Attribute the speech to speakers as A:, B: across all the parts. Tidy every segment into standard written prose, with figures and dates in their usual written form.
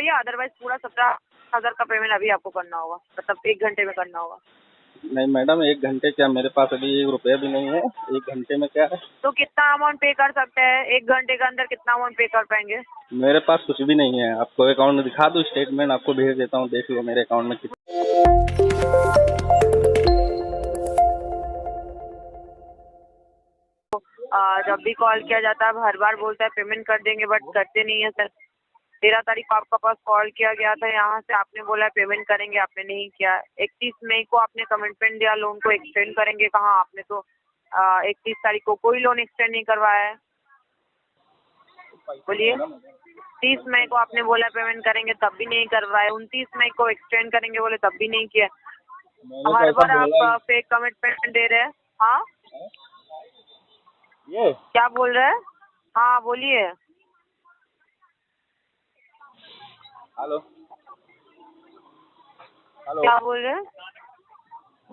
A: करवाइए, अदरवाइज पूरा 17,000 का पेमेंट अभी आपको करना होगा, मतलब 1 घंटे में करना होगा।
B: नहीं मैडम, 1 घंटे क्या, मेरे पास अभी 1 रुपया भी नहीं है। 1 घंटे में क्या है?
A: तो कितना अमाउंट पे कर सकते हैं 1 घंटे के अंदर, कितना अमाउंट पे कर पाएंगे?
B: मेरे पास कुछ भी नहीं है। आपको अकाउंट में दिखा दूँ? स्टेटमेंट आपको भेज देता हूँ, देख लो मेरे अकाउंट में कितना।
A: जब भी कॉल किया जाता है हर बार बोलता है पेमेंट कर देंगे, बट करते नहीं है सर। 13 तारीख को आपका पास कॉल किया गया था यहाँ से, आपने बोला पेमेंट करेंगे, आपने नहीं किया। 31 मई को आपने कमिटमेंट दिया लोन को एक्सटेंड करेंगे, कहाँ आपने तो 31 तारीख को कोई लोन एक्सटेंड नहीं करवाया है। बोलिए, 30 मई को आपने बोला पेमेंट करेंगे, तब भी नहीं करवाए। 29 मई को एक्सटेंड करेंगे बोले, तब भी नहीं किया। हर बार आप फेक कमिटमेंट दे रहे हैं। हाँ,
B: ये
A: क्या बोल रहे हैं? हाँ बोलिए।
B: हेलो हेलो
A: क्या बोल रहे हैं?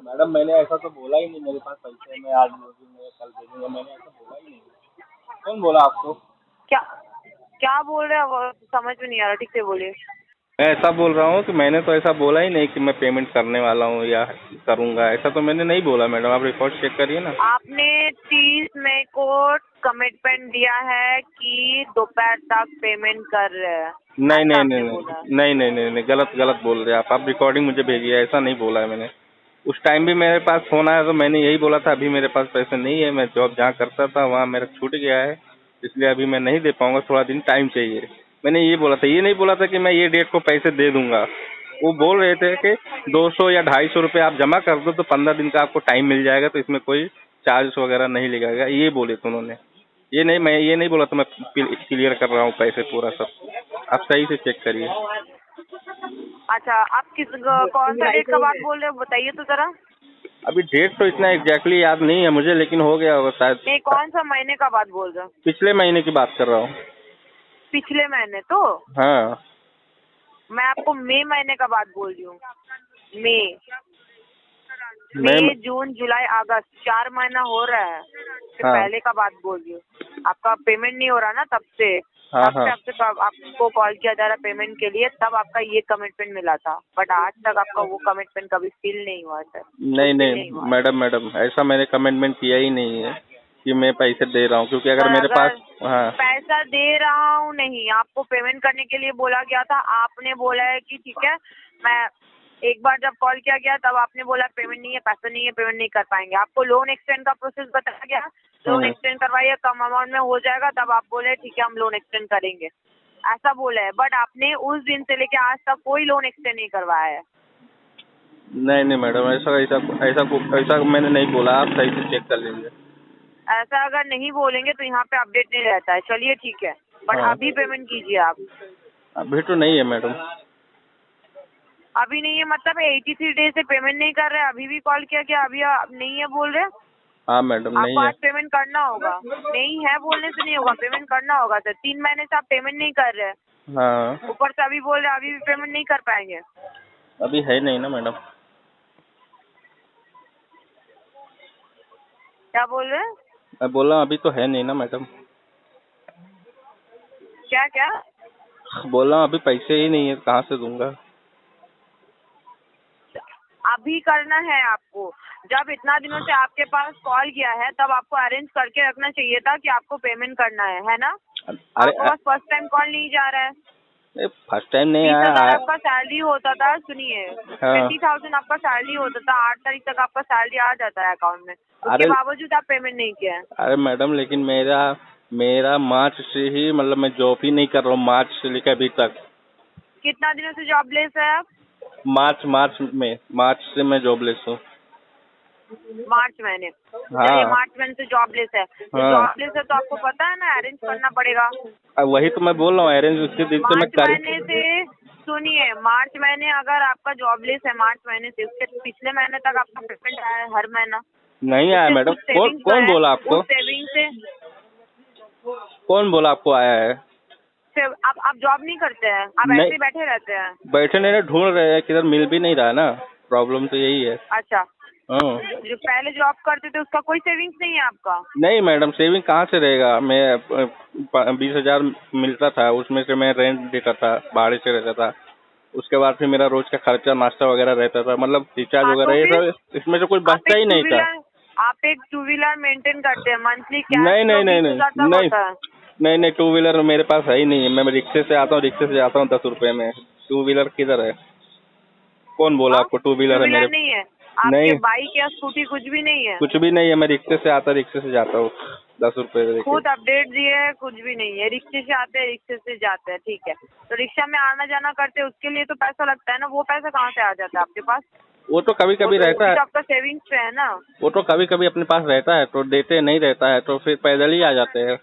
B: मैडम, मैंने ऐसा तो बोला ही नहीं मेरे पास पैसे मैं आज भेजूंगा कल भेजूंगा, मैंने ऐसा बोला ही नहीं। कौन बोला आपको?
A: क्या क्या बोल रहे हैं, वो समझ में नहीं आ रहा, ठीक से बोलिए।
B: मैं ऐसा बोल रहा हूँ कि मैंने तो ऐसा बोला ही नहीं कि मैं पेमेंट करने वाला हूँ या करूँगा, ऐसा तो मैंने नहीं बोला मैडम। आप रिकॉर्ड चेक करिए ना।
A: आपने 30 मई को कमिटमेंट दिया है कि दोपहर तक पेमेंट कर रहे हैं,
B: नहीं
A: ऐसा
B: नहीं
A: आपने
B: नहीं
A: बोला।
B: नहीं नहीं नहीं नहीं, गलत गलत बोल रहे हैं आप रिकॉर्डिंग मुझे भेजिए, ऐसा नहीं बोला है मैंने। उस टाइम भी मेरे पास फोन आया तो मैंने यही बोला था, अभी मेरे पास पैसे नहीं है, मैं जॉब जहाँ करता था वहाँ मेरा छूट गया है, इसलिए अभी मैं नहीं दे पाऊंगा, थोड़ा दिन टाइम चाहिए। मैंने ये बोला था, ये नहीं बोला था कि मैं ये डेट को पैसे दे दूंगा। वो बोल रहे थे कि 200 या 250 रुपये आप जमा कर दो तो 15 दिन का आपको टाइम मिल जाएगा, तो इसमें कोई चार्ज वगैरह नहीं लगेगा, ये बोले थे उन्होंने। मैं ये नहीं बोला था मैं क्लियर कर रहा हूँ पैसे पूरा सब। आप सही से चेक करिए।
A: अच्छा, आप कौन सा डेट का बात बोल रहे हो, बताइए तो जरा।
B: अभी डेट तो इतना एग्जैक्टली याद नहीं है मुझे, लेकिन हो गया होगा शायद।
A: नहीं, कौन सा महीने का बात बोल रहे हो?
B: पिछले महीने की बात कर रहा हूँ।
A: पिछले महीने तो
B: हाँ,
A: मैं आपको मई महीने का बात बोल रही हूँ। मई,
B: मैं
A: जून, जुलाई, अगस्त, 4 महीना हो रहा है, उससे
B: हाँ
A: पहले का बात बोल रही हूँ। आपका पेमेंट नहीं हो रहा ना, तब से
B: हाँ हाँ
A: आपको कॉल किया जा रहा पेमेंट के लिए, तब आपका ये कमिटमेंट मिला था, बट आज तक आपका वो कमिटमेंट कभी फिल नहीं हुआ सर।
B: नहीं नहीं मैडम, ऐसा मैंने कमिटमेंट किया ही नहीं है कि मैं पैसे दे रहा हूँ, क्योंकि अगर
A: सर,
B: मेरे
A: अगर
B: पास हाँ
A: पैसा दे रहा हूँ नहीं, आपको पेमेंट करने के लिए बोला गया था, आपने बोला है कि ठीक है। मैं एक बार जब कॉल किया गया तब आपने बोला पेमेंट नहीं है, पैसा नहीं है, पेमेंट नहीं कर पाएंगे। आपको लोन एक्सटेंड का प्रोसेस बताया गया, लोन एक्सटेंड करवाइए, कम अमाउंट में हो जाएगा, तब आप बोले ठीक है हम लोन एक्सटेंड करेंगे, ऐसा बोला है। बट आपने उस दिन से लेके आज तक कोई लोन एक्सटेंड नहीं करवाया है।
B: नहीं नहीं मैडम, ऐसा ऐसा ऐसा ऐसा मैंने नहीं बोला, आप सही से चेक कर लीजिए।
A: ऐसा अगर नहीं बोलेंगे तो यहाँ पे अपडेट नहीं रहता है। चलिए ठीक है, बट
B: हाँ,
A: अभी पेमेंट कीजिए आप।
B: अभी तो नहीं है मैडम।
A: अभी नहीं है मतलब 83 डेज से पेमेंट नहीं कर रहे, अभी भी कॉल किया गया, अभी आप नहीं है बोल रहे।
B: हाँ मैडम, नहीं
A: आपको
B: है।
A: आज पेमेंट करना होगा, नहीं है बोलने से नहीं होगा, पेमेंट करना होगा सर। 3 महीने से आप पेमेंट नहीं कर रहे,
B: हाँ,
A: ऊपर से अभी बोल रहे अभी भी पेमेंट नहीं कर पाएंगे।
B: अभी है नहीं ना मैडम।
A: क्या बोल रहे हैं?
B: मैं बोल रहा हूँ अभी तो है नहीं ना मैडम।
A: क्या क्या
B: बोल रहा हूँ अभी पैसे ही नहीं है, कहाँ से दूंगा।
A: अभी करना है आपको। जब इतना दिनों से आपके पास कॉल किया है तब आपको अरेंज करके रखना चाहिए था कि आपको पेमेंट करना है ना।
B: अरे
A: आपके पास फर्स्ट टाइम कॉल नहीं जा रहा है।
B: फर्स्ट टाइम नहीं
A: 30,000
B: आया।
A: आपका सैलरी होता था, सुनिए,
B: हाँ,
A: 20,000 आपका सैलरी होता था, 8 तारीख तक आपका सैलरी आ जाता है अकाउंट में, उसके
B: अरे
A: बावजूद आप पेमेंट नहीं किया है।
B: अरे मैडम, लेकिन मेरा मेरा मार्च से ही, मतलब मैं जॉब ही नहीं कर रहा हूँ, मार्च से लेकर अभी तक।
A: कितना दिनों से जॉबलेस है आप?
B: मार्च से मैं जॉबलेस हूँ।
A: मार्च महीने, चलिए
B: हाँ
A: मार्च महीने से जॉबलेस है, तो
B: हाँ,
A: जॉबलेस है तो आपको पता है ना अरेंज करना पड़ेगा।
B: वही तो मैं बोल रहा हूँ, अरेंज उसके दिन से मैं
A: मार्च
B: कर।
A: महीने से, सुनिए, मार्च महीने अगर आपका जॉबलेस है, मार्च महीने से उसके पिछले महीने तक आपका पेमेंट आया है हर महीना।
B: नहीं आया मैडम।
A: कुछ सेविंग्स जो
B: कौन
A: है
B: बोला आपको?
A: उस सेविंग से
B: कौन बोला आपको आया है?
A: आप जॉब नहीं करते हैं, आप
B: नहीं,
A: ऐसे ही बैठे रहते हैं।
B: बैठे नहीं रहे, ढूंढ रहे हैं, किधर मिल भी नहीं रहा ना, प्रॉब्लम तो यही है।
A: अच्छा,
B: हाँ।
A: जो पहले जॉब करते थे उसका कोई सेविंग्स नहीं है आपका?
B: नहीं मैडम, सेविंग कहाँ से रहेगा? मैं 20,000 मिलता था, उसमें से मैं रेंट देता था, भाड़े से रहता था। उसके बाद फिर मेरा रोज का खर्चा नाश्ता वगैरह रहता था, मतलब रिचार्ज
A: हाँ
B: वगैरह
A: तो
B: ये
A: फिर
B: सब इसमें से कुछ
A: आप
B: बचता
A: एक
B: ही
A: टू
B: नहीं था।
A: व्हीलर आप एक टू व्हीलर मेंटेन करते हैं, मंथली कैश
B: नहीं
A: फ्लो
B: नहीं नहीं
A: 20,000
B: नहीं
A: तक
B: नहीं
A: होता है।
B: नहीं नहीं, टू व्हीलर मेरे पास है ही नहीं है। मैं रिक्शे से आता हूँ, रिक्शे से जाता हूँ 10 रुपए में। टू व्हीलर किधर है? कौन बोला
A: हाँ,
B: आपको टू
A: टू
B: व्हीलर है मेरे?
A: व्हीलर नहीं है आपके?
B: नहीं,
A: बाइक या स्कूटी कुछ भी नहीं है?
B: कुछ भी नहीं है। मैं रिक्शे से आता, रिक्शे से जाता हूँ 10 रुपए देके।
A: खुद अपडेट दिए है, कुछ भी नहीं है। रिक्शे से आते हैं, रिक्शे से जाते हैं, ठीक है। तो रिक्शा में आना जाना करते हैं, उसके लिए तो पैसा लगता है ना, वो पैसा कहाँ से आ जाता है आपके पास?
B: वो तो कभी
A: वो
B: कभी
A: तो
B: रहता है,
A: आपका सेविंग्स पे है ना।
B: वो तो कभी कभी अपने पास रहता है तो देते, नहीं रहता है तो फिर पैदल ही आ जाते हैं।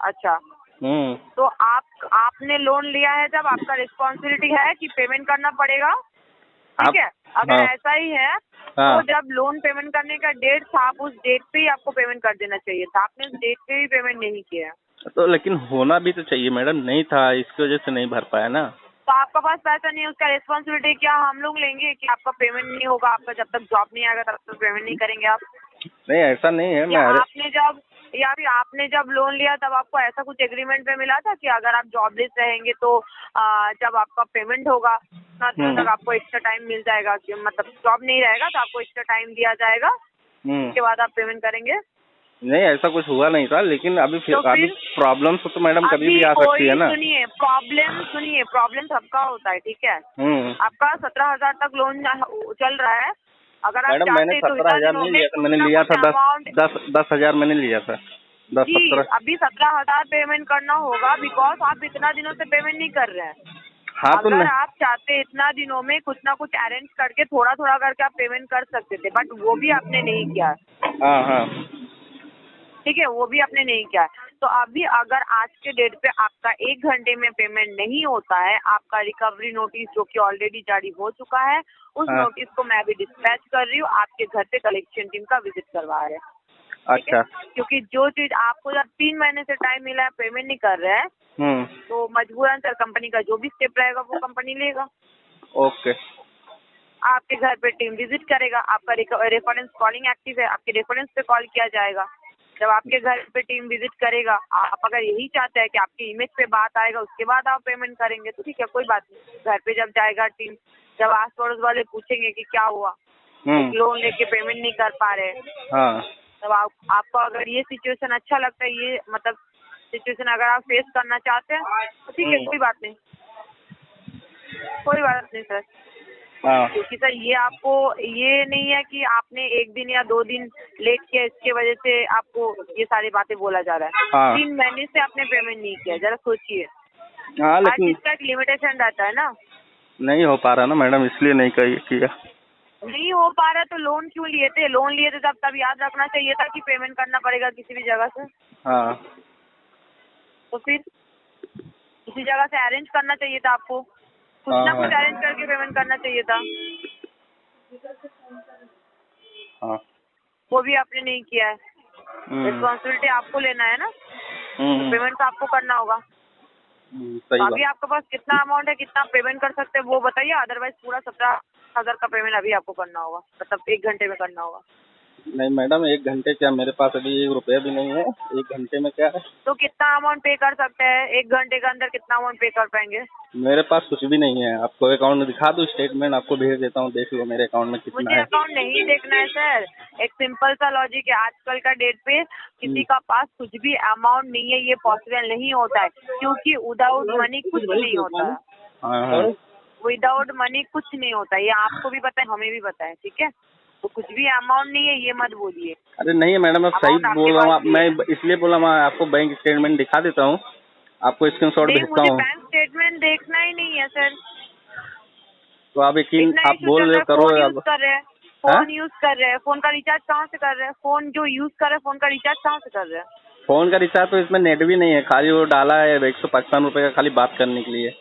A: अच्छा,
B: हम्म।
A: तो आपने लोन लिया है जब आपका रिस्पॉन्सिबिलिटी है कि पेमेंट करना पड़ेगा, ठीक
B: आप।
A: है। अगर
B: हाँ
A: ऐसा ही है
B: हाँ।
A: तो जब लोन पेमेंट करने का डेट था, आप उस डेट पे ही आपको पेमेंट कर देना चाहिए था। आपने उस डेट पे भी पेमेंट नहीं किया है।
B: तो लेकिन होना भी तो चाहिए मैडम, नहीं था इसकी वजह से नहीं भर पाया ना।
A: तो आपका पास पैसा नहीं है, उसका रिस्पॉन्सिबिलिटी क्या हम लोग लेंगे कि आपका पेमेंट नहीं होगा? आपका जब तक जॉब नहीं आएगा तब तक पेमेंट नहीं करेंगे आप?
B: नहीं ऐसा नहीं है,
A: या
B: मैं अरे।
A: फिर आपने जब लोन लिया तब आपको ऐसा कुछ एग्रीमेंट पे मिला था कि अगर आप जॉबलेस रहेंगे तो जब आपका पेमेंट होगा उतना दिनों तक आपको एक्स्ट्रा टाइम मिल जाएगा, कि मतलब जॉब नहीं रहेगा तो आपको एक्स्ट्रा टाइम दिया जाएगा, उसके बाद आप पेमेंट करेंगे?
B: नहीं ऐसा कुछ हुआ नहीं था, लेकिन अभी
A: तो
B: अभी
A: फिर
B: प्रॉब्लम्स तो मैडम कभी
A: अभी
B: भी आ सकती है
A: कोई
B: ना।
A: सुनिए, प्रॉब्लम सबका होता है, ठीक है।
B: हम्म।
A: आपका 17,000 तक लोन चल रहा है। अगर आप
B: मैडम मैंने
A: चाहते तो इतना
B: 17,000
A: दिनों
B: नहीं
A: में
B: लिया था,
A: कुछ
B: मैंने
A: ना
B: लिया
A: कुछ
B: था
A: अमाउंट
B: 10,000 मैंने लिया था। दस
A: जी,
B: 17।
A: अभी 17,000 पेमेंट करना होगा, बिकॉज आप इतना दिनों से पेमेंट नहीं कर रहे हैं।
B: हाँ तो
A: अगर
B: नहीं।
A: आप चाहते इतना दिनों में कुछ ना कुछ अरेंज करके थोड़ा थोड़ा करके आप पेमेंट कर सकते थे, बट वो भी आपने नहीं किया,
B: हाँ हाँ।
A: ठीक है। वो भी आपने नहीं किया। तो अभी अगर आज के डेट पे आपका 1 घंटे में पेमेंट नहीं होता है, आपका रिकवरी नोटिस जो कि ऑलरेडी जारी हो चुका है, उस
B: हाँ।
A: नोटिस को मैं अभी डिस्पैच कर रही हूँ, आपके घर पे कलेक्शन टीम का विजिट करवा रहे हैं, ठीक है।
B: अच्छा।
A: क्योंकि जो चीज आपको जब 3 महीने से टाइम मिला है, पेमेंट नहीं कर रहे हैं, तो मजबूरन सर कंपनी का जो भी स्टेप रहेगा वो कंपनी लेगा।
B: ओके।
A: आपके घर पे टीम विजिट करेगा, आपका रेफरेंस कॉलिंग एक्टिव है, आपके रेफरेंस पे कॉल किया जाएगा। जब आपके घर पे टीम विजिट करेगा, आप अगर यही चाहते हैं कि आपकी इमेज पे बात आएगा उसके बाद आप पेमेंट करेंगे तो ठीक है, कोई बात नहीं। घर पे जब जाएगा टीम, जब आस पड़ोस वाले पूछेंगे कि क्या हुआ, लोन लेके पेमेंट नहीं कर पा रहे,
B: हाँ।
A: तब आपको अगर ये सिचुएशन अच्छा लगता है, ये मतलब सिचुएशन अगर आप फेस करना चाहते हैं तो ठीक है, कोई बात नहीं, कोई बात नहीं सर।
B: हाँ।
A: क्योंकि सर ये आपको ये नहीं है कि आपने 1 दिन या 2 दिन लेट किया, इसके वजह से आपको ये सारी बातें बोला जा रहा है।
B: हाँ।
A: 3 महीने से आपने पेमेंट नहीं किया, जरा सोचिए।
B: हाँ
A: हर
B: लेकिन
A: चीज का एक लिमिटेशन रहता है ना।
B: नहीं हो पा रहा ना मैडम, इसलिए नहीं किया।
A: नहीं हो पा रहा तो लोन क्यों लिए थे? लोन लिए थे तब याद रखना चाहिए था कि पेमेंट करना पड़ेगा किसी भी जगह से।
B: हाँ।
A: तो फिर किसी जगह से अरेंज करना चाहिए था आपको, कुछ
B: हाँ
A: ना
B: हाँ
A: कुछ अरेंज करके पेमेंट करना चाहिए था।
B: हाँ।
A: वो भी आपने नहीं किया है। रिस्पॉन्सिबिलिटी आपको लेना है ना, तो पेमेंट तो आपको करना होगा।
B: सही
A: तो
B: बात।
A: अभी आपके पास कितना अमाउंट है, कितना पेमेंट कर सकते हैं वो बताइए, अदरवाइज पूरा 17,000 का पेमेंट अभी आपको करना होगा, मतलब 1 घंटे में करना होगा।
B: नहीं मैडम, 1 घंटे क्या, मेरे पास अभी 1 रुपया भी नहीं है। 1 घंटे में क्या है?
A: तो कितना अमाउंट पे कर सकते हैं 1 घंटे के अंदर, कितना अमाउंट पे कर पाएंगे?
B: मेरे पास कुछ भी नहीं है। आपको अकाउंट में दिखा दूँ? स्टेटमेंट आपको भेज देता हूँ, देख लो मेरे अकाउंट में कितना
A: मुझे
B: है।
A: अकाउंट नहीं देखना है सर। एक सिंपल सा लॉजिक है, आजकल का डेट पे किसी का पास कुछ भी अमाउंट नहीं है, ये पॉसिबल नहीं होता है, क्योंकि विदाउट मनी कुछ नहीं होता है।
B: हाँ हाँ।
A: विदाउट मनी कुछ नहीं होता, ये आपको भी पता है, हमें भी पता है, ठीक है। तो कुछ भी अमाउंट नहीं है ये मत बोलिए।
B: अरे नहीं है मैडम, मैं सही
A: अमाउंट आपके
B: बोल रहा
A: पास
B: हूँ।
A: भी
B: मैं
A: है।
B: इसलिए बोला, मैं आपको बैंक स्टेटमेंट दिखा देता हूँ, आपको स्क्रीनशॉट
A: नहीं,
B: भेजता
A: मुझे
B: हूँ।
A: बैंक स्टेटमेंट देखना ही नहीं है सर।
B: तो आप यकीन
A: इतना
B: आप
A: इशू
B: बोल
A: चल
B: रहे
A: रहा
B: हो,
A: है,
B: करो
A: फोन यूज
B: अब।
A: कर रहे हैं,
B: हाँ?
A: फोन यूज कर रहे हैं, फोन का रिचार्ज कहाँ से कर रहे हैं? फोन जो यूज कर रहे हैं, फोन का रिचार्ज कहाँ से कर रहे हैं?
B: फोन का रिचार्ज तो इसमें नेट भी नहीं है, खाली वो डाला है 155 रुपये का, खाली बात करने के लिए।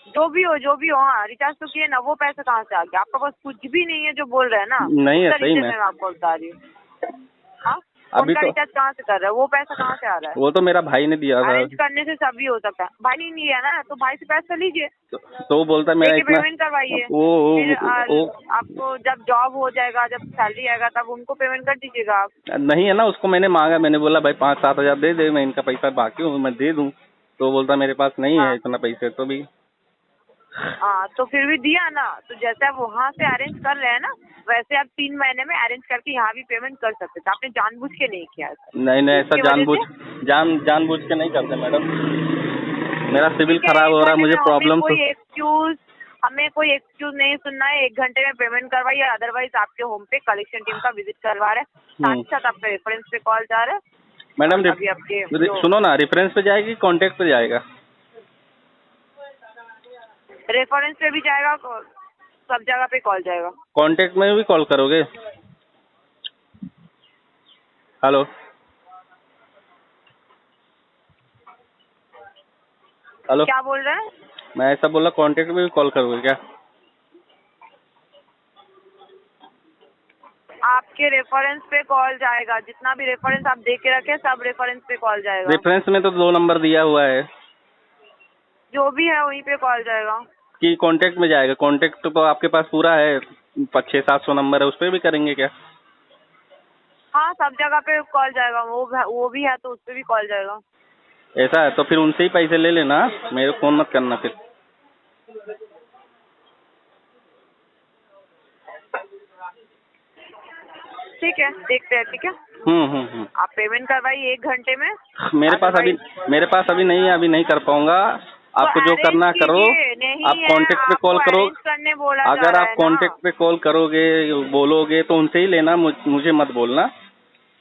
A: जो भी हो, हाँ रिचार्ज तो किए ना, वो पैसा कहाँ से आ गया? आपका पास कुछ भी नहीं है जो बोल रहे हैं ना,
B: नहीं
A: उस
B: है सही
A: तरीके
B: में।
A: से मैं आपको बता रही हूँ। हाँ, फोन का
B: तो
A: रिचार्ज कहाँ से कर रहे हो? वो पैसा कहाँ से आ रहा है?
B: वो तो मेरा भाई ने दिया था।
A: अरेंज करने से सभी हो सकता है। भाई नहीं लिया ना, तो भाई से पैसा लीजिए,
B: तो वो बोलता है मेरा
A: लेके
B: इतना
A: पेमेंट करवाइए।
B: वो
A: फिर
B: वो
A: आपको जब जॉब हो जाएगा, जब सैलरी आएगा, तब उनको पेमेंट कर दीजिएगा आप।
B: नहीं है ना, उसको मैंने मांगा, मैंने बोला भाई 5-7 हज़ार दे दे, मैं इनका पैसा बाकी हूँ मैं दे दूँ, तो बोलता मेरे पास नहीं है
A: हाँ
B: इतना पैसे। तो भी
A: हाँ, तो फिर भी दिया ना। तो जैसे आप वहाँ से अरेंज कर रहे हैं ना, वैसे आप 3 महीने में अरेंज करके यहाँ भी पेमेंट कर सकते थे। आपने जानबूझ के नहीं किया ऐसा।
B: नहीं नहीं, ऐसा
A: इसकी वजह से
B: जानबूझ के नहीं करते मैडम। मेरा सिविल
A: ठीक है,
B: खराब
A: 1
B: हो रहा है,
A: घंटे
B: मुझे
A: में
B: प्रॉब्लम तो
A: हमें कोई एक्सक्यूज नहीं सुनना है। 1 घंटे में पेमेंट करवाइए, अदरवाइज आपके होम पे कलेक्शन टीम का विजिट करवा रहे हैं। साथ ही साथ आपके रेफरेंस पे कॉल जा रहा है।
B: मैडम
A: और अभी आपके
B: सुनो ना, रेफरेंस पे जाएगी कॉन्टेक्ट पे जाएगा?
A: रेफरेंस पे भी जाएगा, सब जगह पे कॉल जाएगा।
B: कॉन्टेक्ट में भी कॉल करोगे? हेलो हेलो,
A: क्या बोल रहे हैं?
B: मैं ऐसा बोला कॉन्टेक्ट में भी कॉल करोगे क्या?
A: आपके रेफरेंस पे कॉल जाएगा। जितना भी रेफरेंस आप दे के रखे, सब रेफरेंस पे कॉल जाएगा।
B: रेफरेंस में तो 2 नंबर दिया हुआ है
A: जो भी है वहीं पे कॉल जाएगा।
B: कि कॉन्टेक्ट में जाएगा। कॉन्टेक्ट तो आपके पास पूरा है, 600-700 नंबर है, उस पर भी करेंगे क्या?
A: हाँ, सब जगह पे कॉल जाएगा। वो भी है तो उस पे भी कॉल जाएगा।
B: ऐसा है तो फिर उनसे ही पैसे ले लेना, मेरे को फोन मत करना फिर।
A: ठीक है, देखते हैं। ठीक है, आप पेमेंट करवाइए 1 घंटे में।
B: मेरे पास अभी नहीं है, अभी नहीं कर पाऊंगा। आपको जो करना करो, आप कांटेक्ट पे कॉल करो।
A: करने बोला
B: अगर आप कांटेक्ट पे कॉल करोगे, बोलोगे तो उनसे ही लेना, मुझे मत बोलना,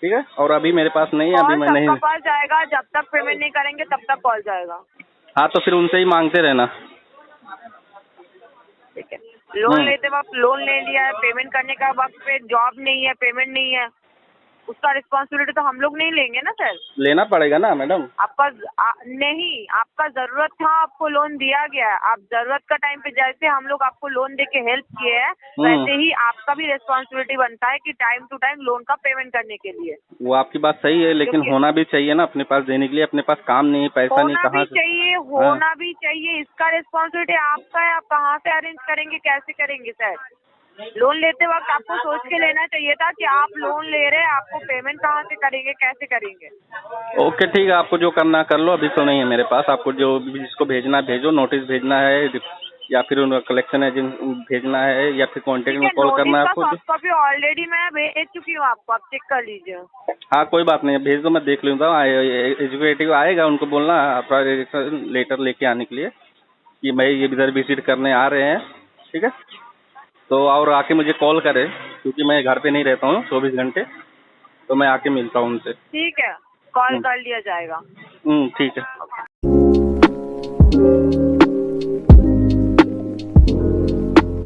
B: ठीक है? और अभी मेरे पास नहीं है, अभी मैं नहीं।
A: सबका कॉल जाएगा, जब तक पेमेंट नहीं करेंगे तब तक कॉल जाएगा।
B: हाँ, तो फिर उनसे ही मांगते रहना।
A: ठीक है, लोन लेते वक्त लोन ले लिया है, पेमेंट करने का वक्त पे जॉब नहीं है, पेमेंट नहीं है, उसका रिस्पॉन्सिबिलिटी तो हम लोग नहीं लेंगे ना सर।
B: लेना पड़ेगा ना मैडम।
A: नहीं, आपका जरूरत था, आपको लोन दिया गया है। आप जरूरत का टाइम पे जैसे हम लोग आपको लोन दे के हेल्प किए हैं, वैसे ही आपका भी रिस्पॉन्सिबिलिटी बनता है कि टाइम टू टाइम लोन का पेमेंट करने के लिए।
B: वो आपकी बात सही है, लेकिन होना भी चाहिए ना अपने पास देने के लिए। अपने पास काम नहीं, पैसा नहीं, कहाँ से?
A: होना भी चाहिए। इसका रिस्पॉन्सिबिलिटी आपका है। आप कहाँ से अरेंज करेंगे, कैसे करेंगे सर? लोन लेते वक्त आपको सोच के लेना चाहिए था कि आप लोन ले रहे हैं, आपको पेमेंट कहाँ से करेंगे, कैसे करेंगे।
B: ओके, ठीक है, आपको जो करना कर लो, अभी तो नहीं है मेरे पास। आपको जो जिसको भेजना भेजो, नोटिस भेजना है या फिर कलेक्शन एजेंट भेजना है या फिर कांटेक्ट में कॉल करना है आपको।
A: सॉफ्ट कॉपी ऑलरेडी मैं भेज चुकी हूँ आपको, आप चेक कर लीजिए।
B: हाँ, कोई बात नहीं, भेज दो, मैं देख लूँगा। एग्जीक्यूटिव आएगा, उनको बोलना अथॉराइजेशन लेटर लेके आने के लिए कि भाई ये इधर विजिट करने आ रहे हैं, ठीक है? तो और आके मुझे कॉल करे, क्योंकि मैं घर पे नहीं रहता हूँ 24 घंटे, तो मैं आके मिलता हूँ उनसे।
A: ठीक है, कॉल कर लिया जाएगा।
B: ठीक है।